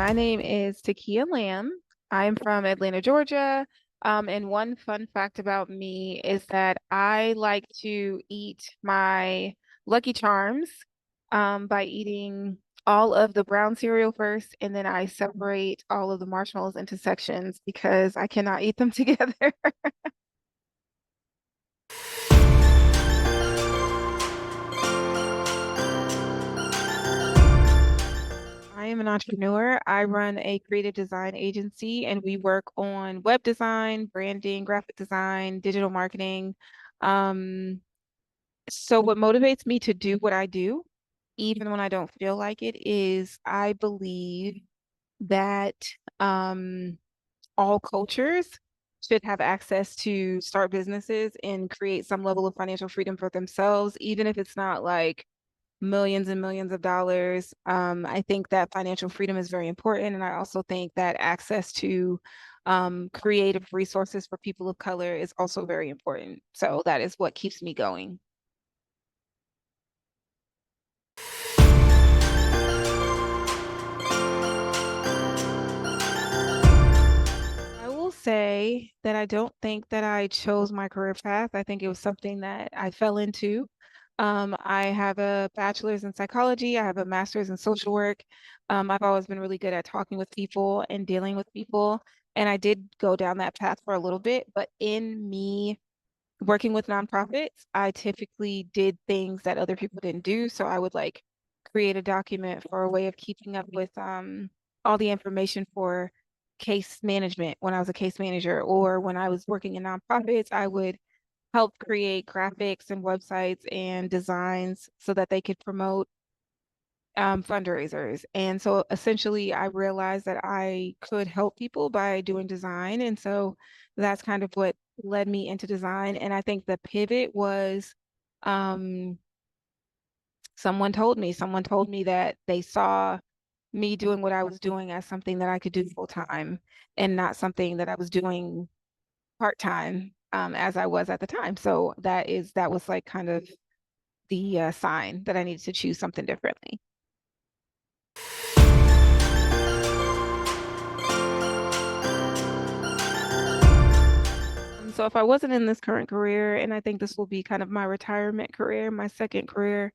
My name is Takia Lamb. I'm from Atlanta, Georgia. And one fun fact about me is that I like to eat my Lucky Charms by eating all of the brown cereal first, and then I separate all of the marshmallows into sections because I cannot eat them together. I am an entrepreneur. I run a creative design agency and we work on web design, branding, graphic design, digital marketing. Um, so what motivates me to do what I do, even when I don't feel like it, is I believe that um, all cultures should have access to start businesses and create some level of financial freedom for themselves, even if it's not like millions and millions of dollars. I think that financial freedom is very important. And I also think that access to creative resources for people of color is also very important. So that is what keeps me going. I will say that I don't think that I chose my career path. I think it was something that I fell into. I have a bachelor's in psychology. I have a master's in social work. I've always been really good at talking with people and dealing with people. And I did go down that path for a little bit, but in me working with nonprofits, I typically did things that other people didn't do. So I would like create a document for a way of keeping up with all the information for case management when I was a case manager, or when I was working in nonprofits, I would help create graphics and websites and designs so that they could promote fundraisers. And so essentially, I realized that I could help people by doing design. And so that's kind of what led me into design. And I think the pivot was um, someone told me that they saw me doing what I was doing as something that I could do full time and not something that I was doing part time as I was at the time. So that was like kind of the sign that I needed to choose something differently. So if I wasn't in this current career, and I think this will be kind of my retirement career, my second career,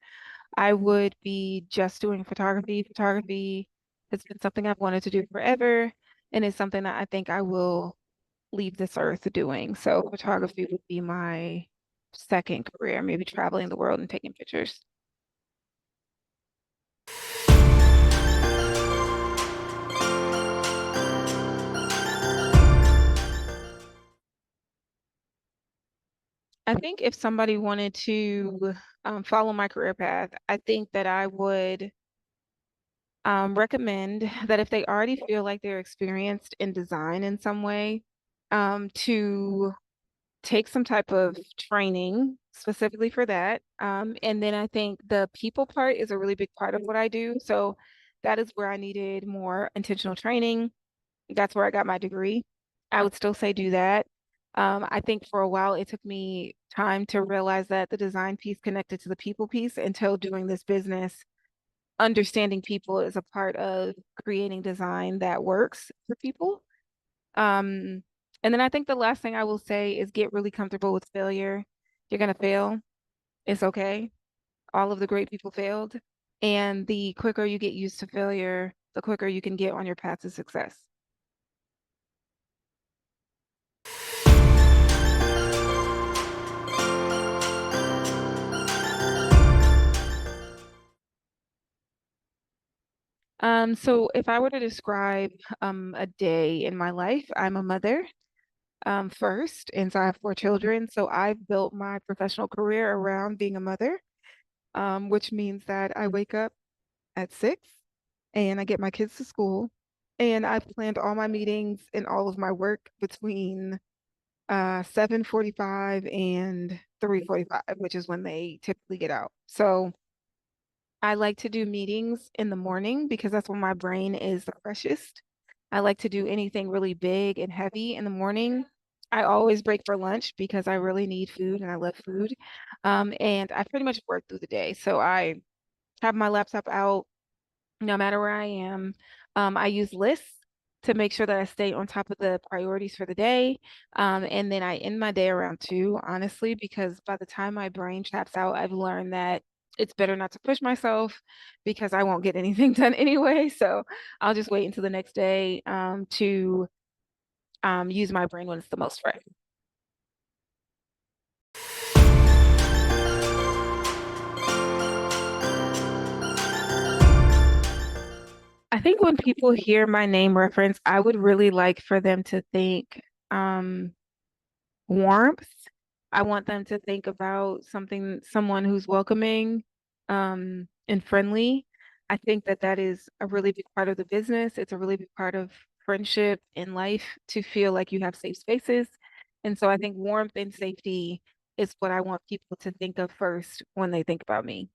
I would be just doing photography. Photography has been something I've wanted to do forever, and it's something that I think I will leave this earth doing. So photography would be my second career, maybe traveling the world and taking pictures. I think if somebody wanted to follow my career path, I think that I would recommend that if they already feel like they're experienced in design in some way, to take some type of training specifically for that. And then I think the people part is a really big part of what I do. So that is where I needed more intentional training. That's where I got my degree. I would still say do that. I think for a while it took me time to realize that the design piece connected to the people piece until doing this business. Understanding people is a part of creating design that works for people. Um, and then I think the last thing I will say is get really comfortable with failure. You're gonna fail. It's okay. All of the great people failed. And the quicker you get used to failure, the quicker you can get on your path to success. So if I were to describe a day in my life, I'm a mother first, and so I have four children. So I've built my professional career around being a mother, which means that I wake up at 6 and I get my kids to school, and I've planned all my meetings and all of my work between 7:45 and 3:45, which is when they typically get out. So I like to do meetings in the morning because that's when my brain is the freshest. I like to do anything really big and heavy in the morning. I always break for lunch because I really need food and I love food. And I pretty much work through the day. So I have my laptop out no matter where I am. I use lists to make sure that I stay on top of the priorities for the day. And then I end my day around 2, honestly, because by the time my brain chaps out, I've learned that it's better not to push myself because I won't get anything done anyway. So I'll just wait until the next day to use my brain when it's the most fresh. I think when people hear my name reference, I would really like for them to think um, warmth. I want them to think about someone who's welcoming, and friendly. I think that that is a really big part of the business. It's a really big part of friendship and life to feel like you have safe spaces. And so I think warmth and safety is what I want people to think of first when they think about me.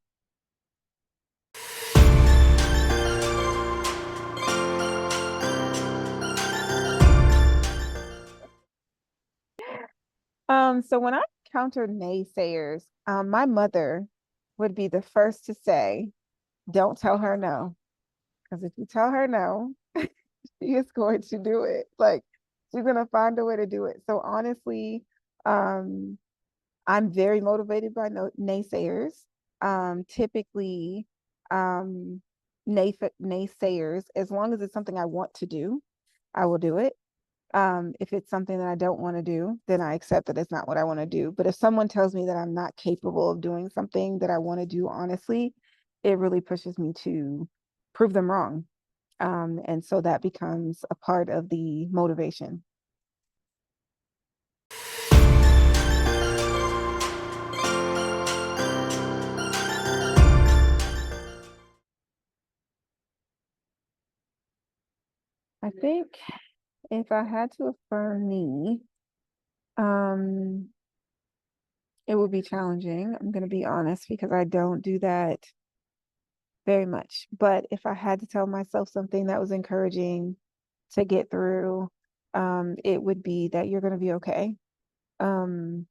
So when I encounter naysayers, my mother would be the first to say, don't tell her no. Because if you tell her no, she is going to do it. Like she's gonna find a way to do it. So honestly, um, I'm very motivated by naysayers. Typically, um, naysayers, as long as it's something I want to do, I will do it. If it's something that I don't want to do, then I accept that it's not what I want to do. But if someone tells me that I'm not capable of doing something that I want to do, honestly, it really pushes me to prove them wrong. And so that becomes a part of the motivation. I think if I had to affirm me, um, it would be challenging. I'm going to be honest because I don't do that very much. But if I had to tell myself something that was encouraging to get through, it would be that you're going to be okay. Um,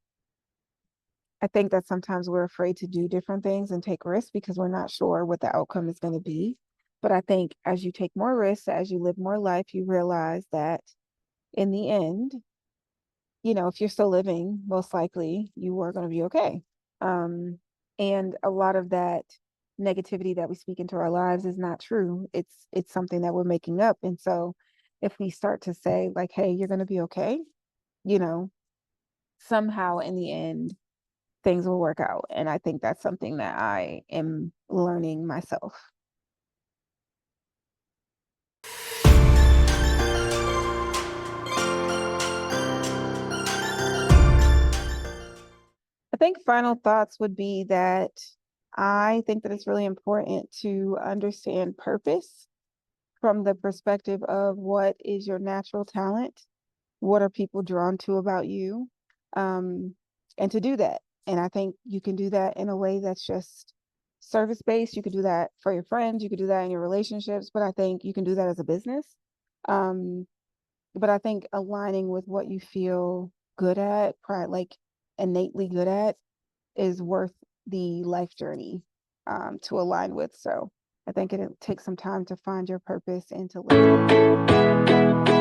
I think that sometimes we're afraid to do different things and take risks because we're not sure what the outcome is going to be. But I think as you take more risks, as you live more life, you realize that in the end, if you're still living, most likely you are going to be okay. Um, and a lot of that negativity that we speak into our lives is not true. It's something that we're making up. And so if we start to say like, hey, you're going to be okay, you know, somehow in the end, things will work out. And I think that's something that I am learning myself. I think final thoughts would be that I think that it's really important to understand purpose from the perspective of what is your natural talent, what are people drawn to about you, um, and to do that. And I think you can do that in a way that's just service based. You could do that for your friends, you could do that in your relationships, but I think you can do that as a business. Um, but I think aligning with what you feel good at, like innately good at, is worth the life journey to align with. So I think it takes some time to find your purpose and to live it.